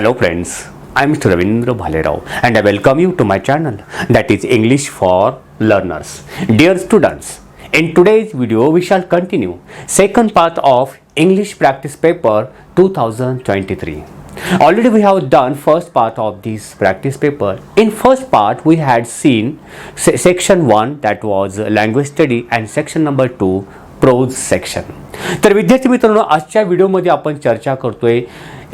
Hello friends, I am Mr. Ravindra Bhalerao and I welcome you to my channel that is English for Learners. Dear students, in today's video we shall continue second part of English practice paper 2023. Already we have done first part of this practice paper. In first part we had seen section 1 that was language study and section number 2 pros section. तर विद्यार्थी मित्रांनो, आजच्या व्हिडिओमध्ये आपण चर्चा करतोय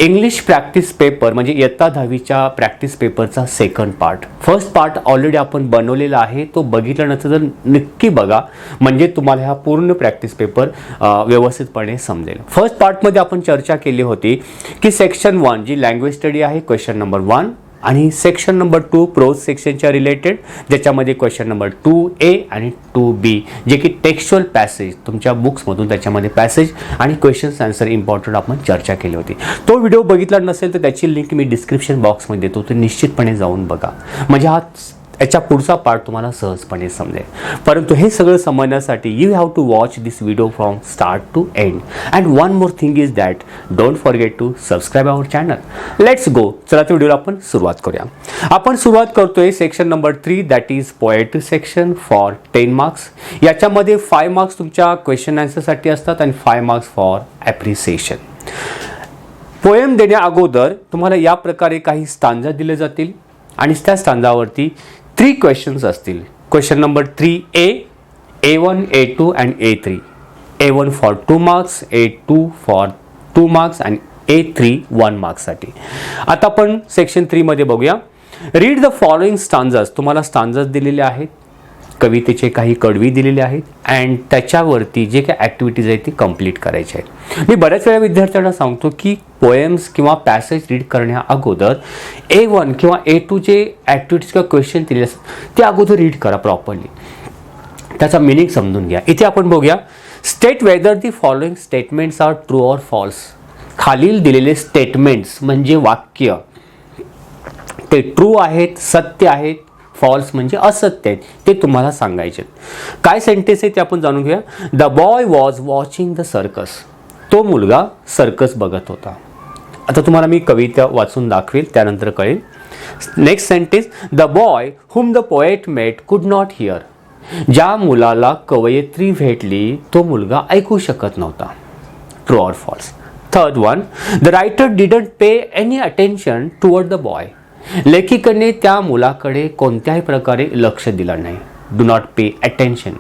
English practice paper म्हणजे इयत्ता 10वीच्या प्रॅक्टिस पेपरचा second part. First part already आपण बनवलेला आहे, तो बघितल्यानंतर जर नक्की बघा म्हणजे तुम्हाला हा पूर्ण प्रॅक्टिस पेपर व्यवस्थितपणे समजेल. फर्स्ट पार्टमध्ये आपण चर्चा केली होती की सेक्शन 1 जी लँग्वेज स्टडी आहे क्वेश्चन नंबर 1 आणि सेक्शन नंबर 2 प्रोज सेक्शनच्या रिलेटेड ज्याच्यामध्ये क्वेश्चन नंबर 2A आणि 2B जे की टेक्स्चुअल पॅसेज तुमच्या बुक्समधून त्याच्यामध्ये पॅसेज आणि क्वेश्चन्स आन्सर इम्पॉर्टंट आपण चर्चा केली होती. तो व्हिडिओ बघितला नसेल तर त्याची लिंक मी डिस्क्रिप्शन बॉक्समध्ये देतो, ते निश्चितपणे जाऊन बघा म्हणजे हा याचा पुढचा पार्ट तुम्हाला सहजपणे समजेल. परंतु हे सगळं समजण्यासाठी you have to watch this video from start to end. And one more thing is that don't forget to subscribe our channel. Let's go. चला तर व्हिडिओला आपण सुरुवात करूया. आपण सुरुवात करतोय section number 3 that is poetry section for 10 marks. याच्यामध्ये 5 मार्क्स तुमच्या क्वेश्चन आन्सरसाठी असतात आणि 5 मार्क्स फॉर ॲप्रिसिएशन. पोएम देण्या अगोदर तुम्हाला या प्रकारे काही स्टांजा दिले जातील आणि त्या स्टांजावरती 3 क्वेश्चन्स असतील. Question number 3A, A1, A2 and A3. A1 for 2 marks, A2 for 2 marks and A3 1 मार्क्ससाठी. आता आपण सेक्शन 3 मध्ये बघूया. Read the following stanzas. तुम्हाला स्टांजास दिलेले आहेत, कवितेचे काही कडवी दिलेले आहेत अँड त्याच्यावरती जे काही ॲक्टिव्हिटीज आहेत ती कंप्लीट करायची आहेत. मी बऱ्याच वेळा विद्यार्थ्यांना सांगतो की पोएम्स किंवा पॅसेज रीड करण्या अगोदर A1 किंवा A2 जे ॲक्टिव्हिटीज किंवा क्वेश्चन दिलेले असतात ते अगोदर रीड करा प्रॉपरली, त्याचा मिनिंग समजून घ्या. इथे आपण बघूया. State whether the following statements are true or false. खालील दिलेले स्टेटमेंट्स म्हणजे वाक्य ते ट्रू आहेत, सत्य आहेत, फॉल्स म्हणजे असत्य आहेत, ते तुम्हाला सांगायचे. काय सेंटेन्स आहे ते आपण जाणून घेऊया. The boy was watching the circus. तो मुलगा सर्कस बघत होता. आता तुम्हाला मी कविता वाचून दाखवेल त्यानंतर कळेल. Next sentence. The boy whom the poet met could not here. ज्या मुलाला कवयित्री भेटली तो मुलगा ऐकू शकत नव्हता. True or false. Third one. The writer didn't pay any attention toward the boy. लेखिकेने त्या मुलाकडे कोणत्याही प्रकारे लक्ष दिलं नाही. Do not pay attention.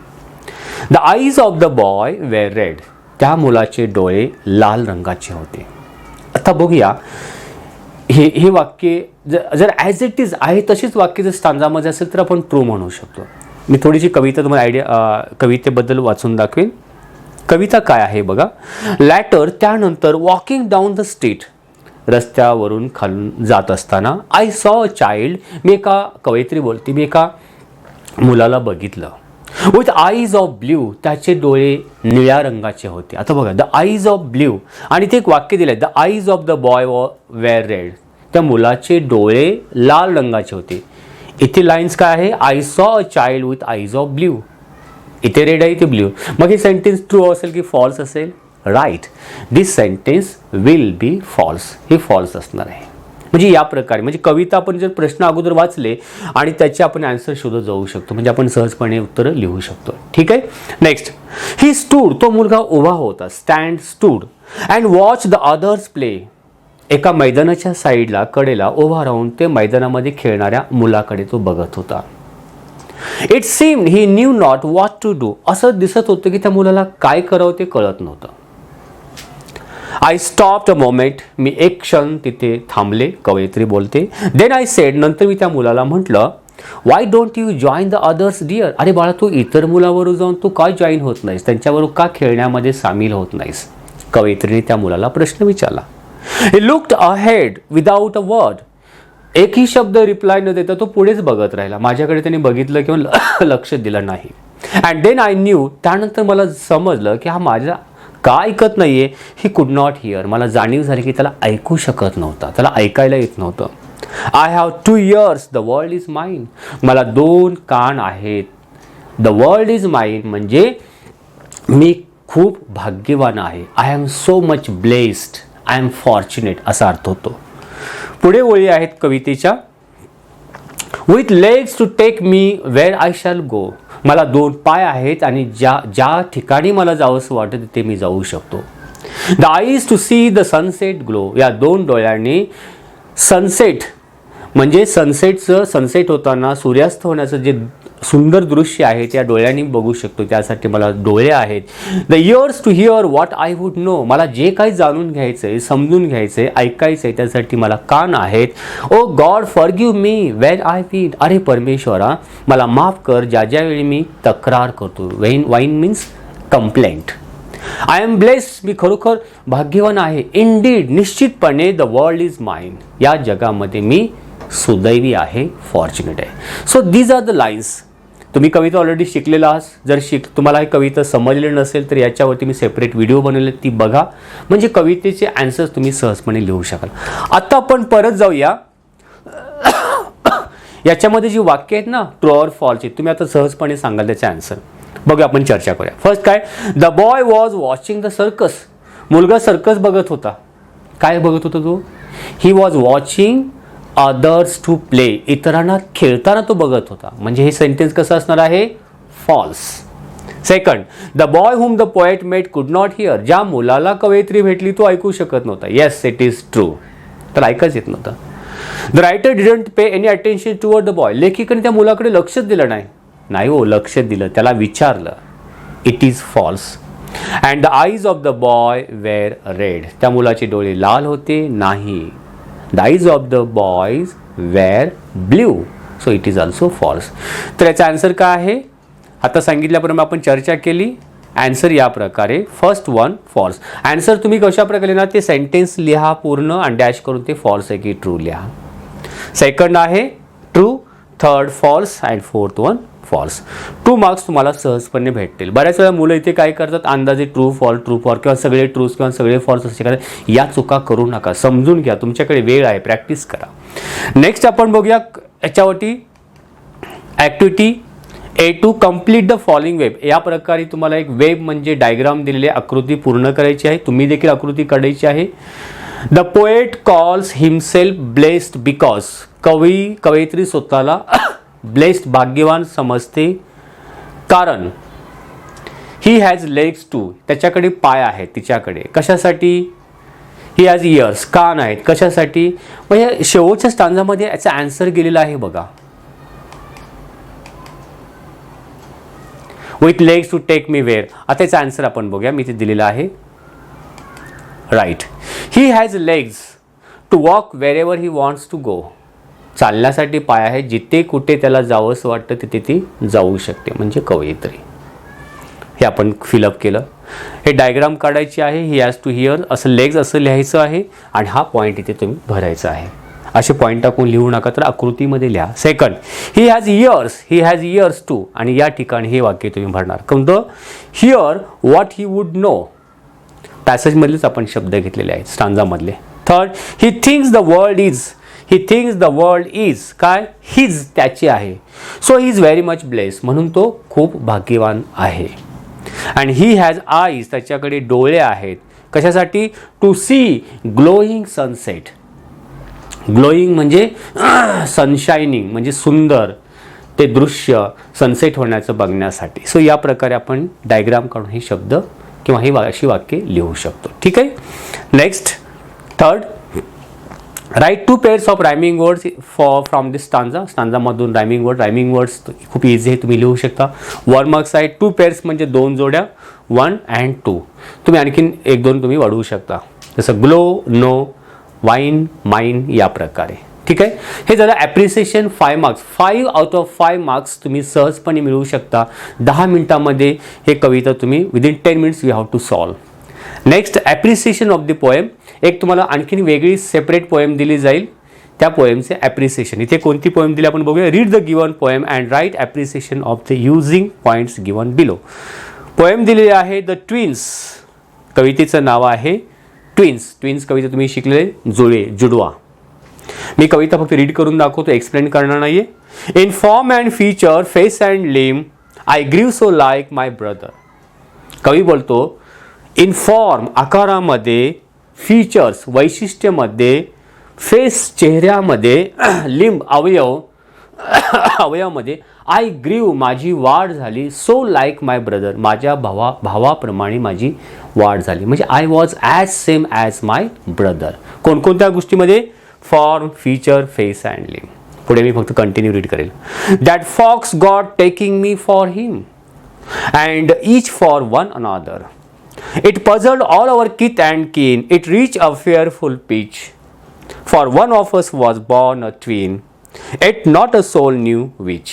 The eyes of the boy were red. त्या मुलाचे डोळे लाल रंगाचे होते. आता बघूया हे वाक्य जर ॲज इट इज आहे तशीच वाक्य जर स्टांजामध्ये असेल तर आपण ट्रू म्हणू शकतो. मी थोडीशी कविता तुम्हाला कवितेबद्दल वाचून दाखवेन. कविता काय आहे बघा. लॅटर त्यानंतर वॉकिंग डाऊन द स्ट्रीट. रस्त्यावरून खालून जात असताना आय सॉ अ चाइल्ड. मी एका कवयित्री बोलते, मी एका मुलाला बघितलं. With eyes of blue. त्याचे डोळे निळ्या रंगाचे होते. आता बघा द आईज ऑफ ब्ल्यू आणि ते एक वाक्य दिलं. The eyes of the boy were red. त्या मुलाचे डोळे लाल रंगाचे होते. इथे लाईन्स काय आहे. I saw a child with eyes of blue. इथे रेड आहे, इथे ब्ल्यू. मग हे सेंटेन्स ट्रू असेल की फॉल्स असेल. Right. This sentence will be false. हे फॉल्स असणार आहे. म्हणजे या प्रकारे म्हणजे कविता आपण जर प्रश्न अगोदर वाचले आणि त्याचे आपण आन्सर शोधत जाऊ शकतो म्हणजे आपण सहजपणे उत्तरं लिहू शकतो. ठीक आहे. नेक्स्ट. He stood. तो मुलगा उभा होता. Stand stood and watch the others play. एका मैदानाच्या साईडला कडेला उभा राहून ते मैदानामध्ये खेळणाऱ्या मुलाकडे तो बघत होता. It seemed he knew not what to do. असं दिसत होतं की त्या मुलाला काय करावं ते कळत नव्हतं. I stopped a moment. मी एक क्षण तिथे थांबले. कवयित्री बोलते. Then I said. नंतर मी त्या मुलाला म्हटलं why don't you join the others dear. अरे बाळा तू इतर मुलाबरोबर जाऊन तू का जॉईन होत नाहीस, त्यांच्याबरोबर का खेळण्यामध्ये सामील होत नाहीस. कवयित्रीने त्या मुलाला प्रश्न विचारला. He looked ahead without a word. एकही शब्द रिप्लाय न देता तो पुढेच बघत राहिला. माझ्याकडे त्याने बघितलं किंवा लक्ष दिलं नाही. And then I knew. त्यानंतर मला समजलं की हा माझा का ऐकत नाहीये. He could not here. मला जाणीव झाली की त्याला ऐकू शकत नव्हता, त्याला ऐकायला येत नव्हतं. I have 2 years. The world is mine. मला 2 कान आहेत. द वर्ल्ड इज माइन म्हणजे मी खूप भाग्यवान आहे. I am so much blessed. I am fortunate असा अर्थ होतो. पुढे ओळी आहेत कवितेच्या. With legs to take me where I shall go. मला 2 पाय आहेत आणि ज्या ठिकाणी मला जावंसं वाटतं तिथे मी जाऊ शकतो. The eyes to see the sunset glow. या 2 डोळ्यांनी सनसेट म्हणजे सनसेट होताना सूर्यास्त होण्याचं जे सुंदर दृश्य आहे त्या डोळ्यांनी बघू शकतो. त्यासाठी मला डोळे आहेत. The ears to hear what I would know. मला जे काही जाणून घ्यायचं आहे, समजून घ्यायचं आहे, ऐकायचं आहे, त्यासाठी मला कान आहेत. Oh God forgive me when I whine. अरे परमेश्वरा मला माफ कर ज्यावेळी मी तक्रार करतो. Whine means complaint. I am blessed. मी खरोखर भाग्यवान आहे. इंडीड निश्चितपणे द वर्ल्ड इज माइन. या जगामध्ये मी सुदैवी आहे, फॉर्च्युनेट आहे. So these are the lines. तुम्ही कविता ऑलरेडी शिकलेला आहात. जर तुम्हाला ही कविता समजली नसेल तर याच्यावरती मी सेपरेट व्हिडिओ बनवले, ती बघा. म्हणजे कवितेचे आन्सर्स तुम्ही सहजपणे लिहू शकाल. आता आपण परत जाऊया. याच्यामध्ये जी वाक्य आहेत ना ट्रू ऑर फॉल्सची, तुम्ही आता सहजपणे सांगाल त्याचे आन्सर. बघूया, आपण चर्चा करूया. फर्स्ट काय, the boy was watching the circus. मुलगा सर्कस बघत होता. काय बघत होता तो? He was watching others to play. इतरांना खेळताना तो बघत होता. म्हणजे हे सेंटेन्स कसं असणार आहे? False. Second, the boy whom the poet met could not here. ज्या मुलाला कवयित्री भेटली तो ऐकू शकत नव्हता. Yes, it is true. तर ऐकच येत नव्हतं. The writer didn't pay any attention toward the boy. लेखिकेने त्या मुलाकडे लक्षच दिलं नाही. नाही हो, लक्ष दिलं, त्याला विचारलं. It is false. And the eyes of the boy were red. त्या मुलाचे डोळे लाल होते? नाही. The eyes of the boys were blue. So it is also false. तर याचा आन्सर काय आहे? आता सांगितल्याप्रमाणे आपण चर्चा केली. आन्सर या प्रकारे. First one false. आन्सर तुम्ही कशा प्रकारे लिहिणार ते सेंटेन्स लिहा पूर्ण आणि डॅश करून ते फॉल्स आहे की ट्रू लिहा. सेकंड आहे true, third false and fourth one false. 2 marks तुम्हाला सहजपणे भेटतील. बऱ्याच वेळा मुलं इथे काय करतात, अंदाजे ट्रू फॉल किंवा सगळे ट्रूज किंवा सगळे फॉल्स असे करतात. या चुका करू नका. समजून घ्या. तुमच्याकडे वेळ आहे, प्रॅक्टिस करा. नेक्स्ट आपण बघूया याच्यावरती activity A2 complete the following web. या प्रकारे तुम्हाला एक वेब म्हणजे डायग्राम दिलेली आकृती पूर्ण करायची आहे. तुम्ही देखील आकृती काढायची आहे. The poet calls himself blessed because. कवयित्री स्वतःला ब्लेस्ड भाग्यवान समजते कारण ही हॅज लेग्स टू. त्याच्याकडे पाय आहेत तिच्याकडे. कशासाठी? ही हॅज इयर्स. कान आहेत. कशासाठी? म्हणजे शेवटच्या स्टांजामध्ये याचा आन्सर गेलेला आहे बघा. With legs to take me where. आता याचा आन्सर आपण बघूया. मी ते दिलेला आहे. Right. He has legs to walk wherever he wants to go. चालण्यासाठी पाय आहे. जिथे कुठे त्याला जावंसं वाटतं तिथे ती जाऊ शकते. म्हणजे कवयित्री. हे आपण फिलअप केलं. हे डायग्राम काढायची आहे. ही हॅज टू हिअर असं लेग्स असं लिहायचं आहे आणि हा पॉईंट इथे तुम्ही भरायचा आहे. असे पॉईंट टाकून लिहू नका, तर आकृतीमध्ये लिहा. Second, he has ears to. आणि या ठिकाणी हे वाक्य तुम्ही भरणार. कोणतं? Hear what he would know. पॅसेजमधलेच आपण शब्द घेतलेले आहेत, स्टांजामधले. Third, he thinks the world is काय? हिज, त्याची आहे. So he is very much blessed. म्हणून तो खूप भाग्यवान आहे. And he has eyes. त्याच्याकडे डोळे आहेत. कशासाठी? To see glowing sunset. Glowing म्हणजे सनशायनिंग म्हणजे सुंदर ते दृश्य सनसेट होण्याचं बघण्यासाठी. सो या प्रकारे आपण डायग्राम काढून हे शब्द किंवा ही अशी वाक्ये लिहू शकतो. ठीक आहे. Next, third, write 2 pairs of rhyming words from this stanza. स्टांजामधून रायमिंग वर्ड्स खूप इझी आहे, तुम्ही लिहू शकता. 1 मार्क्स आहे. 2 पेअर्स म्हणजे 2 जोड्या, 1 and 2. तुम्ही आणखीन 1-2 तुम्ही वाढवू शकता. जसं ग्लो, नो, वाईन, माइन या प्रकारे. ठीक आहे. हे झालं appreciation. 5 marks. 5 out of 5 marks तुम्ही सहजपणे मिळवू शकता. 10 मिनिटामध्ये हे कविता तुम्ही within 10 minutes you have to solve. Next, appreciation of the poem. एक तुम्हाला आणखीन वेगळी सेपरेट पोएम दिली जाईल. त्या पोएमचे ॲप्रिसिएशन. इथे कोणती पोएम दिली आपण बघूया. Read the given poem and write appreciation of the using points given below. Poem दिलेली आहे द ट्विन्स. कवितेचं नाव आहे ट्विन्स कविता तुम्ही शिकलेले जुडवा. मी कविता फक्त रीड करून दाखवतो, एक्सप्लेन करणार नाहीये. In form and feature, face and लिम, आय ग्रीव सो लाईक माय ब्रदर. कवी बोलतो इन फॉर्म आकारामध्ये, फीचर्स वैशिष्ट्यामध्ये, फेस चेहऱ्यामध्ये, लिंब अवयवामध्ये, आय ग्रीव माझी वाढ झाली, सो लाईक माय ब्रदर माझ्या भावाप्रमाणे माझी वाढ झाली. म्हणजे I was as same as my brother. कोणकोणत्या गोष्टीमध्ये? फॉर्म, फीचर, फेस अँड लिंब. पुढे मी फक्त कंटिन्यू रीड करेल. That fox god taking me for him and each for one another. It puzzled all our kith and kin. It reached a fearful pitch. For one of us was born a twin, yet not a soul knew which.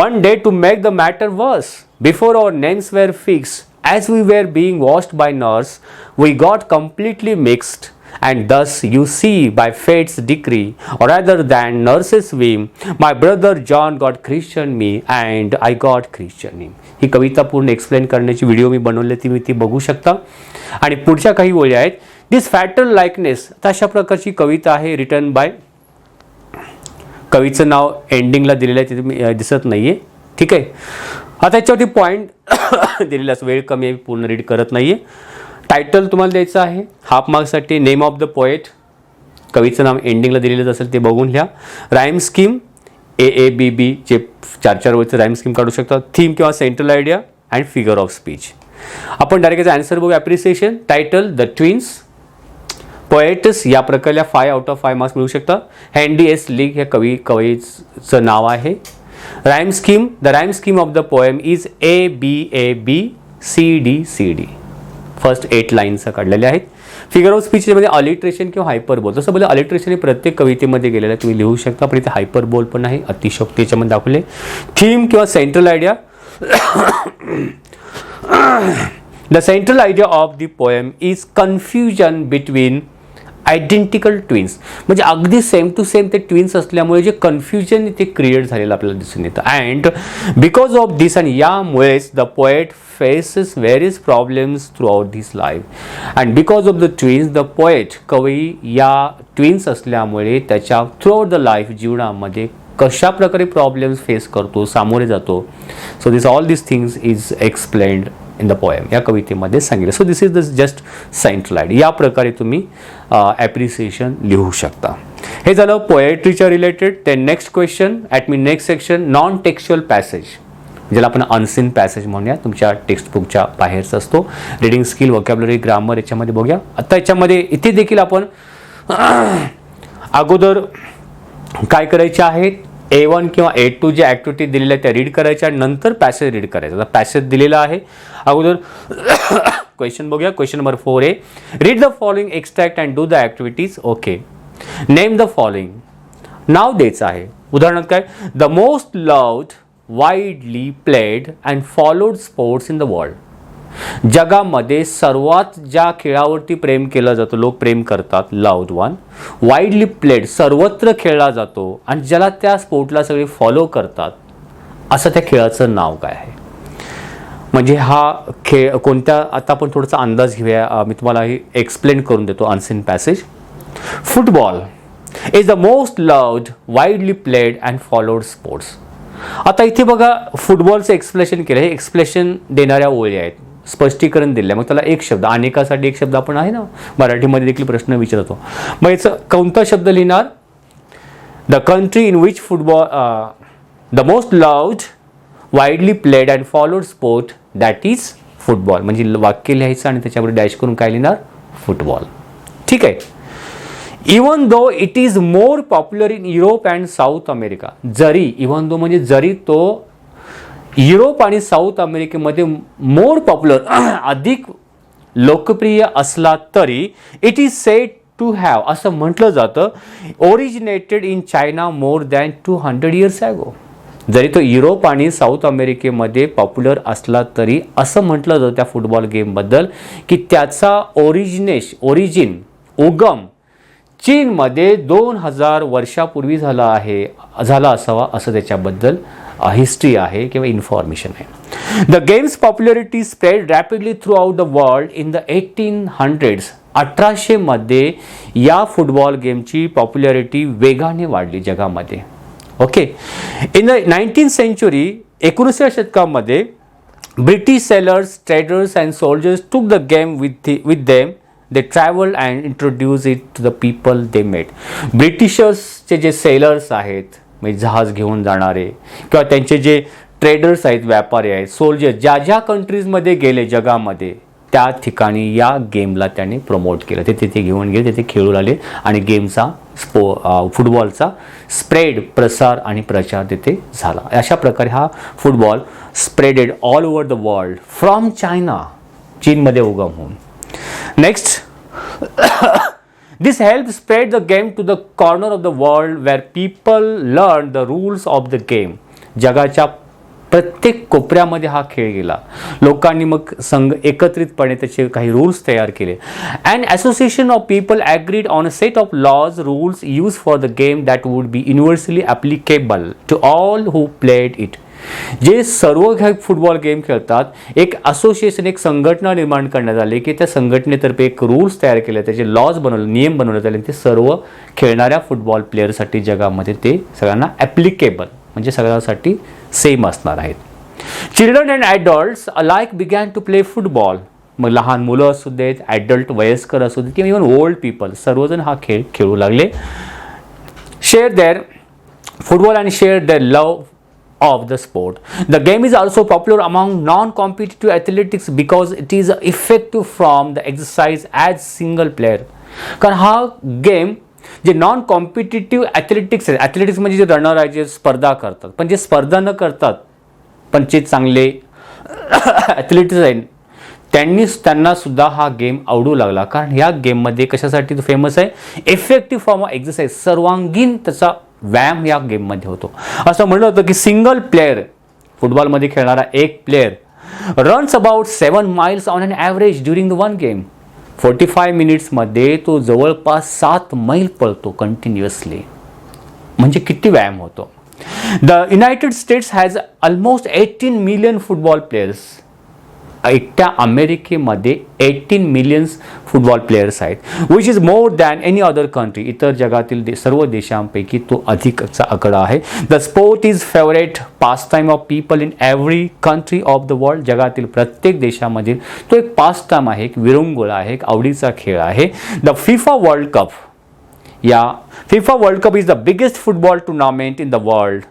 One day, to make the matter worse, before our names were fixed, as we were being washed by nurse, we got completely mixed. And thus you see, by fate's decree, or rather than nurse's whim, my brother John got Christian me and I got Christian him. ही कविता पूर्ण explain करण्याची video मी बनवली, ती बघू शकता. आणि पुढच्या काही ओळी आहेत. दिस फॅटल लाईकनेस, अशा प्रकारची कविता आहे, रिटन बाय, कवीचं नाव एंडिंगला दिलेलं आहे, तिथे दिसत नाही आहे. ठीक आहे. आता याच्यावरती पॉईंट दिलेला, वेळ कमी आहे, पूर्ण रीड करत नाही आहे. टायटल तुम्हाला द्यायचं आहे हाफ मार्क्ससाठी. नेम ऑफ द पोएट, कवीचं नाव एंडिंगला दिलेलं असेल ते बघून लिहा. राईम स्कीम, AABB जे 4-4 वरचं राईम स्कीम काढू शकता. थीम किंवा central idea and figure of speech. आपण डायरेक्ट आन्सर बघू. Appreciation, title the twins, poets या प्रकारच्या 5 आउट ऑफ 5 मार्क्स मिळू शकता. हँडी एस लीग हे कवीचं नाव आहे. Rhyme scheme, the rhyme scheme of the poem is ABABCDCD. First 8 lines काढलेल्या आहेत. फिगर ऑफ स्पीचमध्ये अलिट्रेशन किंवा हायपरबोल, जसं बोललं अलिट्रेशन हे प्रत्येक कवितेमध्ये गेलेलं आहे, तुम्ही लिहू शकता. पण इथे हायपरबोल पण आहे, अतिशयोक्ती याच्यामध्ये दाखवले. थीम किंवा central idea, the central idea of the poem is confusion between identical twins. म्हणजे अगदी सेम टू सेम ते ट्विन्स असल्यामुळे जे कन्फ्युजन ते क्रिएट झालेलं आपल्याला दिसून येतं. अँड बिकॉज ऑफ दिस, आणि यामुळेच the poet faces various problems through out this life. And because of the twins, the poet, कवी या ट्विन्स असल्यामुळे त्याच्या थ्रू आउट द लाईफ, जीवनामध्ये कशा प्रकारे प्रॉब्लेम्स फेस करतो, सामोरे जातो. So this all this things is explained in the poem, या कवितेमध्ये सांगितलं. So this is the just central idea. या प्रकारे तुम्ही ॲप्रिसिएशन लिहू शकता. हे झालं पोएट्रीच्या रिलेटेड. ते next question at me next section, non textual passage, ज्याला आपण अनसीन पॅसेज म्हणूया, तुमच्या टेक्स्टबुकच्या बाहेरचा असतो. रिडिंग स्किल, व्होकॅब्युलरी, ग्रामर याच्यामध्ये बघूया. आता याच्यामध्ये इथे देखील आपण अगोदर काय करायचे आहेत, A1 किंवा A2 जे ॲक्टिव्हिटी दिलेल्या त्या रीड करायच्या, नंतर पॅसेज रीड करायचा. आता पॅसेज दिलेला आहे अगोदर. क्वेश्चन बघूया. Question number 4 read the following extract and do the activities. Okay. Name the following, नाव द्यायचं आहे. उदाहरणार्थ काय, the most loved, widely played and followed sports in the world. जगामध्ये सर्वात ज्या खेळावरती प्रेम केलं जातं, लोक प्रेम करतात, लव्ड वन. वाईडली प्लेड, सर्वत्र खेळला जातो, आणि ज्याला त्या स्पोर्टला सगळे फॉलो करतात, असं त्या खेळाचं नाव काय आहे. म्हणजे हा खेळ कोणत्या, आता आपण थोडासा अंदाज घेऊया. मी तुम्हाला हे एक्सप्लेन करून देतो. Unseen passage. Football is the most loved, widely played and followed sports. आता इथे बघा, फुटबॉलचं एक्सप्लेनेशन केलं. हे एक्सप्लेनेशन देणाऱ्या ओळी आहेत, स्पष्टीकरण दिलं. मग त्याला एक शब्द, अनेकासाठी एक शब्द आपण आहे ना, मराठीमध्ये देखील प्रश्न विचारतो. मग याचं कोणता शब्द लिहिणार, the country in which football, the most loved, widely played and followed sport, that is football. म्हणजे वाक्य लिहायचं आणि त्याच्यावर डॅश करून काय लिहिणार, फुटबॉल. ठीक आहे. Even though it is more popular in Europe and South America. जरी, इवन दो म्हणजे जरी तो युरोप आणि साऊथ अमेरिकेमध्ये मोर पॉप्युलर, अधिक लोकप्रिय असला तरी, it is said to have, असं म्हटलं जातं, originated in China more than 200 years ago. जरी तो युरोप आणि साऊथ अमेरिकेमध्ये पॉप्युलर असला तरी असं म्हटलं जातं त्या फुटबॉल गेमबद्दल की त्याचा ओरिजिन, उगम चीनमध्ये 2000 वर्षापूर्वी झाला असावा, असं त्याच्याबद्दल हिस्ट्री आहे किंवा इन्फॉर्मेशन आहे. The games popularity spread rapidly through out the world in the 1800s. 1800 मध्ये या फुटबॉल गेमची पॉप्युलरिटी वेगाने वाढली जगामध्ये. Okay. In the 19th century, 19व्या शतकामध्ये British sailors, traders and soldiers took the game with them. They travel and introduce it to the people they met. ब्रिटिशर्सचे जे sailors आहेत, म्हणजे जहाज घेऊन जाणारे, किंवा त्यांचे जे ट्रेडर्स आहेत, व्यापारी आहेत, सोल्जर, ज्या ज्या कंट्रीजमध्ये गेले जगामध्ये, त्या ठिकाणी या गेमला त्यांनी प्रमोट केलं. ते तिथे घेऊन गेले, तिथे खेळू लागले आणि गेमचा फुटबॉलचा स्प्रेड, प्रसार आणि प्रचार तिथे झाला. अशा प्रकारे हा football spreaded all over the world from China, चीनमध्ये उगम होऊन. Next, this helped spread the game to the corner of the world where people learned the rules of the game. जगाच्या प्रत्येक कोपऱ्यामध्ये हा खेळ गेला. लोकांनी मग संघ एकत्रितपणे त्याचे काही रूल्स तयार केले. And association of people agreed on a set of laws rules use for the game that would be universally applicable to all who played it. जे सर्व फुटबॉल गेम खेळतात, एक असोसिएशन, एक संघटना निर्माण करण्यात आली की त्या संघटनेतर्फे एक रूल्स तयार केले, त्याचे लॉज बनवले, नियम बनवण्यात आले. ते सर्व खेळणाऱ्या फुटबॉल प्लेअरसाठी जगामध्ये ते सगळ्यांना ॲप्लिकेबल, म्हणजे सगळ्यांसाठी सेम असणार आहेत. Children and adults alike began to play football. मग लहान मुलं असू देत, ॲडल्ट वयस्कर असू देत, किंवा इव्हन ओल्ड पीपल, सर्वजण हा खेळ खेळू लागले. Share their football and share their love of the sport. The game is also popular among non-competitive athletics because it is effective from the exercise as single player. कारण हा game जे non competitive athletics आहे, athletics म्हणजे जे runner आहे, जे स्पर्धा करतात, पण जे स्पर्धा न करतात पण जे चांगले ॲथलेटिक्स आहेत, त्यांना सुद्धा हा गेम आवडू लागला. कारण ह्या गेममध्ये कशासाठी तो फेमस आहे, इफेक्टिव्ह फॉर्म ऑफ एक्झरसाइज, सर्वांगीण त्याचा व्यायाम या गेममध्ये होतो. असं म्हणलं होतं की सिंगल प्लेअर, फुटबॉलमध्ये खेळणारा एक player runs about 7 miles on an average during the one game. 45 मिनिट्समध्ये तो जवळपास 7 मैल पळतो कंटिन्युअसली. म्हणजे किती व्यायाम होतो. The United States has almost 18 million football players. एकट्या अमेरिकेमध्ये 18 million फुटबॉल प्लेयर्स आहेत, which is more than any other country. इतर जगातील सर्व देशांपैकी तो अधिकचा आकडा आहे. The sport is favourite pass time of people in every country of the world. जगातील प्रत्येक देशामधील तो एक पास टाईम आहे, एक विरंगुळा आहे, एक आवडीचा खेळ आहे. द फिफा वर्ल्ड कप, या FIFA World Cup is the biggest football tournament in the world.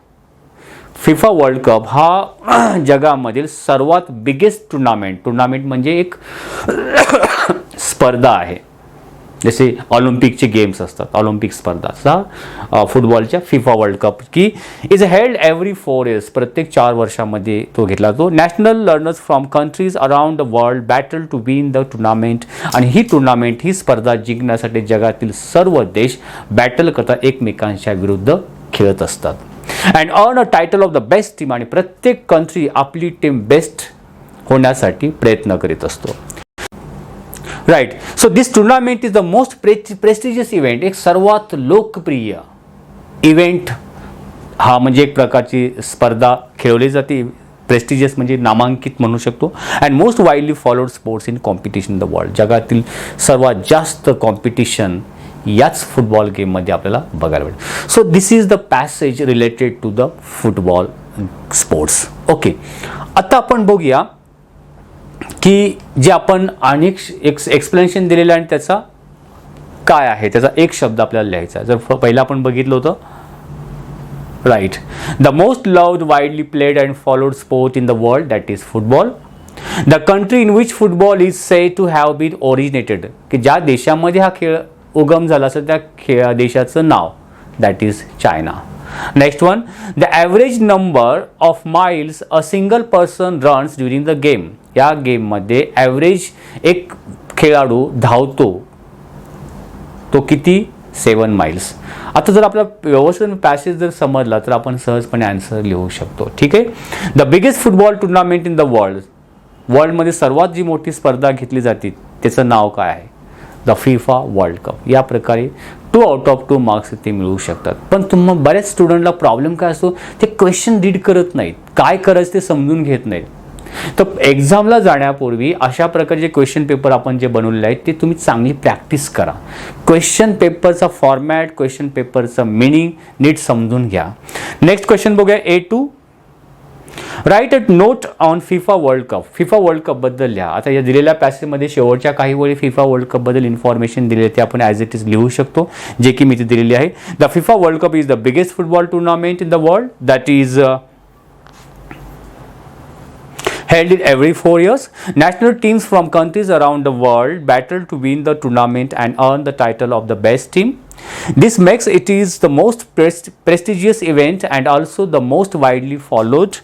FIFA World cup हा जगामधील सर्वात बिगेस्ट टुर्नामेंट म्हणजे एक स्पर्धा आहे. जसे ऑलिम्पिकचे गेम्स असतात, ऑलिम्पिक स्पर्धा फुटबॉलच्या फिफा वर्ल्ड कप की इज हेल्ड एव्हरी 4 years. प्रत्येक 4 वर्षामध्ये तो घेतला जातो. National learners from countries around the world battle to win the tournament. आणि ही स्पर्धा जिंकण्यासाठी जगातील सर्व देश बॅटल करतात, एकमेकांच्या विरुद्ध खेळत असतात. And earn a title of the best team. आणि प्रत्येक कंट्री आपली टीम बेस्ट होण्यासाठी प्रयत्न करीत असतो. Right. So this tournament is the most prestigious event. एक सर्वात लोकप्रिय इव्हेंट हा, म्हणजे एक प्रकारची स्पर्धा खेळवली जाते. प्रेस्टिजियस म्हणजे नामांकित म्हणू शकतो. And most widely followed sports in competition in the world. जगातील सर्वात जास्त कॉम्पिटिशन याच फुटबॉल गेममध्ये आपल्याला बघायला मिळेल. So this is the passage related to the football sports. Okay, आता आपण बघूया की जे आपण अनेक एक्सप्लेनेशन दिलेलं आहे आणि त्याचा काय आहे, त्याचा एक शब्द आपल्याला लिहायचा. जर पहिला आपण बघितलं होतं, right, the most loved widely played and followed sport in the world that is football. The country in which football is said to have been originated. की ज्या देशामध्ये हा खेळ उगम झाला असेल त्या देशाचं नाव that is China. Next one, the average number of miles a single person runs during the game. या गेममध्ये ॲव्हरेज एक खेळाडू धावतो तो किती, 7 miles. आता जर आपला व्यवस्थित पॅसेज जर समजला तर आपण सहजपणे आन्सर लिहू शकतो. ठीक आहे. The biggest football tournament in the world. वर्ल्डमध्ये सर्वात जी मोठी स्पर्धा घेतली जाते त्याचं नाव काय आहे, द फिफा वर्ल्ड कप. या प्रकारे 2 out of 2 मार्क्स इथे मिळू शकतात. पण बऱ्याच स्टुडंटला प्रॉब्लेम काय असतो, ते क्वेश्चन रीड करत नाहीत, काय करायचं ते समजून घेत नाहीत. तर एक्झामला जाण्यापूर्वी अशा प्रकारचे क्वेश्चन पेपर आपण जे बनवलेले आहेत ते तुम्ही चांगली प्रॅक्टिस करा. क्वेश्चन पेपरचा फॉर्मॅट, क्वेश्चन पेपरचं मिनिंग नीट समजून घ्या. नेक्स्ट क्वेश्चन बघूया. A2, right a note on FIFA World cup. FIFA World cup बद्दल लिहा. आता या दिलेल्या पॅसेजमध्ये शेवटच्या काही वेळी फिफा वर्ल्ड कप बद्दल इन्फॉर्मेशन दिलेली ते आपण ॲज इट इज लिहू शकतो, जे की मी इथे दिलेली आहे. The FIFA World Cup is the biggest football tournament in the world that is held in every 4 years. National teams from countries around the world battle to win the tournament and earn the title of the best team. This makes it is the most prestigious event and also the most widely followed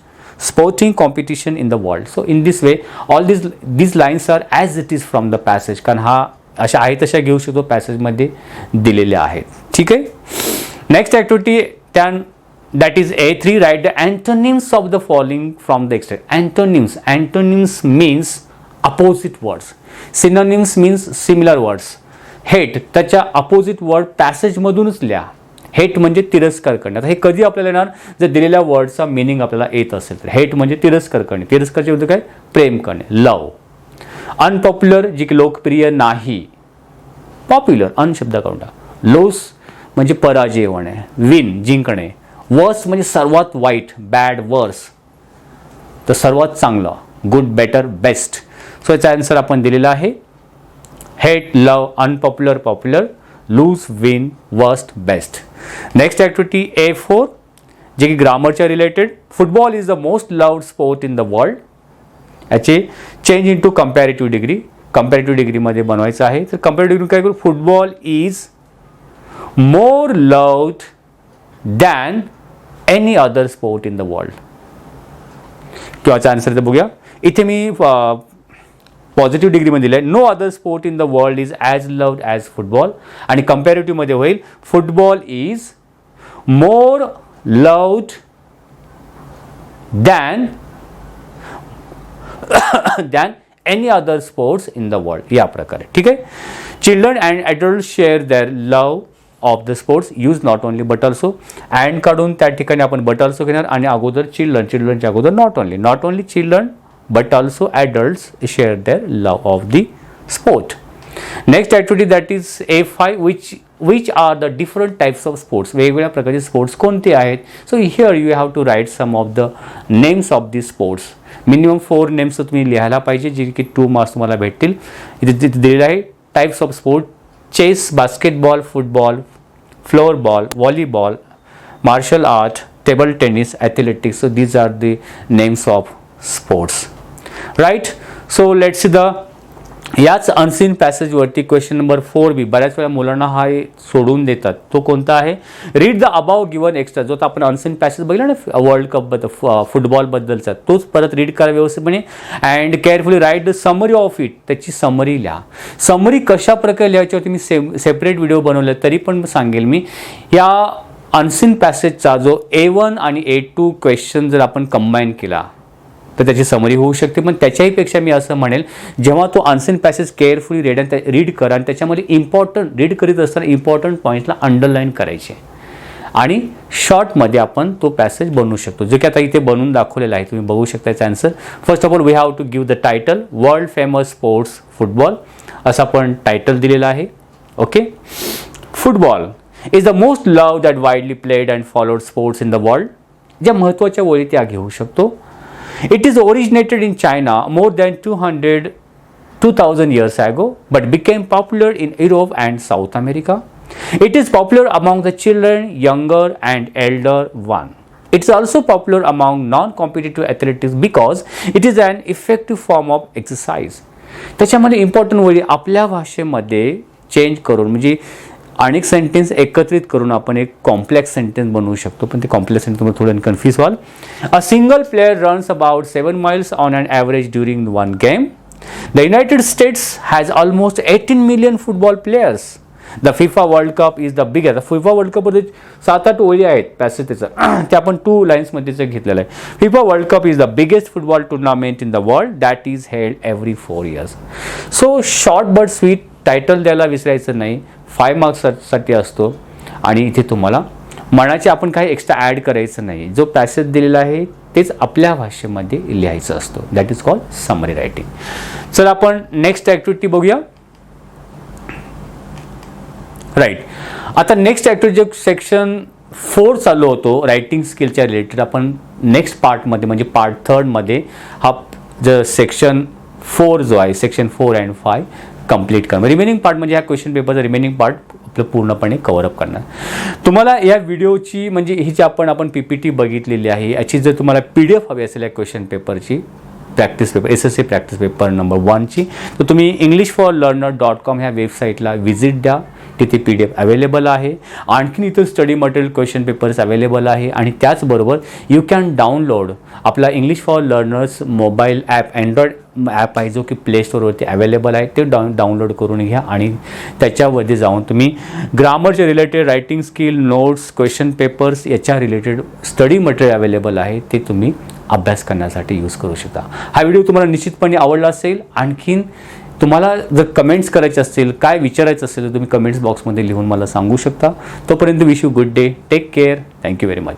sporting competition in the world. So in this way all these lines are as it is from the passage. कारण हा अशा आहे तशा घेऊ शकतो, पॅसेजमध्ये दिलेल्या आहेत. ठीक आहे. Next activity that is A3. Write the antonyms of the following from the extract. Antonyms means opposite words. Synonyms means similar words. Hate त्याच्या opposite word passage मधूनच लिहा. हेट म्हणजे तिरस्कार करणे. आता हे कधी आपल्याला येणार, जर दिलेल्या वर्डचा मिनिंग आपल्याला येत असेल तर. हेट म्हणजे तिरस्कार करणे. तिरस्कारचे विरुद्ध काय, प्रेम करणे, लव. अनपॉप्युलर जी की लोकप्रिय नाही, पॉप्युलर अन शब्द काढून टाका. लॉस म्हणजे पराजय होणे, विन जिंकणे. वर्स म्हणजे सर्वात वाईट, बॅड वर्स, तर सर्वात चांगलं, गुड बेटर बेस्ट. सो याचा आन्सर आपण दिलेला आहे. Hate, love, unpopular, popular, lose, win, worst, best. Next activity A4 जे की ग्रामरच्या related. Football is the most loved sport in the world. याचे change into comparative degree. Comparative डिग्रीमध्ये बनवायचं आहे. तर कंपॅरेटिव्ह डिग्री काय करू, football is more loved than any other sport in the world. किंवाचा आन्सर तर बघूया. इथे मी पॉझिटिव्ह डिग्रीमध्ये दिलं आहे, no other sport in the world is as loved as football. आणि कंपॅरेटिव्हमध्ये होईल, football is more loved than any other sports in the world, या प्रकारे. ठीक आहे. Children and adult share their love of the sports, use not only but also. And काढून त्या ठिकाणी आपण बट ऑल्सो घेणार आणि अगोदर चिल्ड्रनच्या अगोदर not only children but also adults share their love of the sport. Next activity that is A5 which are the different types of sports. वेगवेगळ्या प्रकारचे स्पोर्ट्स कोणते आहेत. So here you have to write some of the names of the sports. Minimum 4 names तुम्ही लिहायला पाहिजे, जे की 2 marks तुम्हाला भेटतील. इथे दिलेलं आहे types of sport. chess, basketball, football, floorball, volleyball, martial art, table tennis, athletics. So these are the names of sports, right? So let's see the याच अनसीन पॅसेज वरती क्वेश्चन नंबर 4B बऱ्याच वेळा मुलांना हा सोडून देतात. तो कोणता आहे, read the above given extra. जो आपण अनसीन पॅसेज बघितला ना वर्ल्ड कप बद्दल फुटबॉल बद्दलचा, तोच परत रीड करा व्यवस्थितपणे. And carefully write the summary of it. त्याची समरी लिहा. समरी कशा प्रकारे लिहायची होती मी सेपरेट व्हिडिओ बनवले, तरी पण सांगेल मी. या अनसीन पॅसेजचा जो A1 आणि A2 क्वेश्चन जर आपण कंबाईन केला तर त्याची समरी होऊ शकते. पण त्याच्याही पेक्षा मी असं म्हणेल, जेव्हा तो अनसीन पॅसेज केअरफुली रीड करा आणि त्याच्यामध्ये रीड करीत असताना इम्पॉर्टंट पॉईंट्सला अंडरलाईन करायचे आणि शॉर्टमध्ये आपण तो पॅसेज बनवू शकतो, जे की आता इथे बनवून दाखवलेला आहे. तुम्ही बघू शकता याचा answer. First of all we have to give the title world famous sports football, असं आपण टायटल दिलेलं आहे. Okay. Football is the most loved and widely played and followed sports in the world. ज्या महत्त्वाच्या ओळी त्या घेऊ शकतो. It is originated in China more than 2000 years ago, but became popular in Europe and South America. It is popular among the children, younger and elder one. It is also popular among non-competitive athletics because it is an effective form of exercise. त्याच्यामध्ये important वळी आपल्या भाषेमध्ये change करून, म्हणजे अनेक sentence एकत्रित करून आपण एक कॉम्प्लेक्स सेंटेन्स बनवू शकतो. पण ते कॉम्प्लेक्स सेंटेन्स तुम्ही थोडं कन्फ्यूज व्हाल. A single player runs about 7 miles on an average during one game. The United States has almost 18 million football players. The FIFA World Cup is the biggest. FIFA World कपमध्ये 7-8 ओळी आहेत passage त्याचं, ते आपण 2 लाईन्समध्ये घेतलेलं आहे. FIFA World Cup is the biggest football tournament in the world that is held every 4 years. So short but sweet title द्यायला विसरायचं नाही. 5 मार्क्ससाठी असतो आणि इथे तुम्हाला मनाचे आपण काही एक्स्ट्रा ॲड करायचं नाही. जो पॅसेज दिलेला आहे तेच आपल्या भाषेमध्ये लिहायचं असतो. That is called summary writing. चला आपण नेक्स्ट ॲक्टिव्हिटी बघूया. राईट. आता नेक्स्ट ॲक्टिव्हिटी सेक्शन 4 चालू होतो रायटिंग स्किलच्या रिलेटेड. आपण नेक्स्ट पार्टमध्ये म्हणजे पार्ट 3मध्ये हा सेक्शन 4 जो आहे सेक्शन 4 and 5 कंप्लीट करणार. रिमेनिंग पार्ट म्हणजे ह्या क्वेश्चन पेपरचा रिमेनिंग पार्ट आपलं पूर्णपणे कव्हरअप करणार. तुम्हाला या व्हिडिओची म्हणजे ही जी आपण PPT बघितलेली आहे याची जर तुम्हाला PDF हवी असेल या क्वेश्चन पेपरची practice paper SSC practice paper number 1ची तर तुम्ही englishforlearner.com ह्या वेबसाईटला व्हिजिट द्या. तिथे PDF अवेलेबल आहे. आणखीन इथं study material question papers available आहे आणि त्याचबरोबर यू कॅन डाउनलोड आपला English for learners mobile app Android app आहे जो की प्ले स्टोरवरती अवेलेबल आहे. ते डाउनलोड करून घ्या आणि त्याच्यामध्ये जाऊन तुम्ही ग्रामरचे related writing skill notes question papers याच्या रिलेटेड स्टडी मटेरियल अवेलेबल आहे ते तुम्ही अभ्यास करण्यासाठी यूज करू शकता. हा व्हिडिओ तुम्हाला निश्चितपणे आवडला असेल. आणखीन तुम्हाला जर कमेंट्स करायचे असतील काय विचारायचं असेल तर तुम्ही कमेंट्स बॉक्समध्ये लिहून मला सांगू शकता. तोपर्यंत wish you good day. Take care. Thank you very much.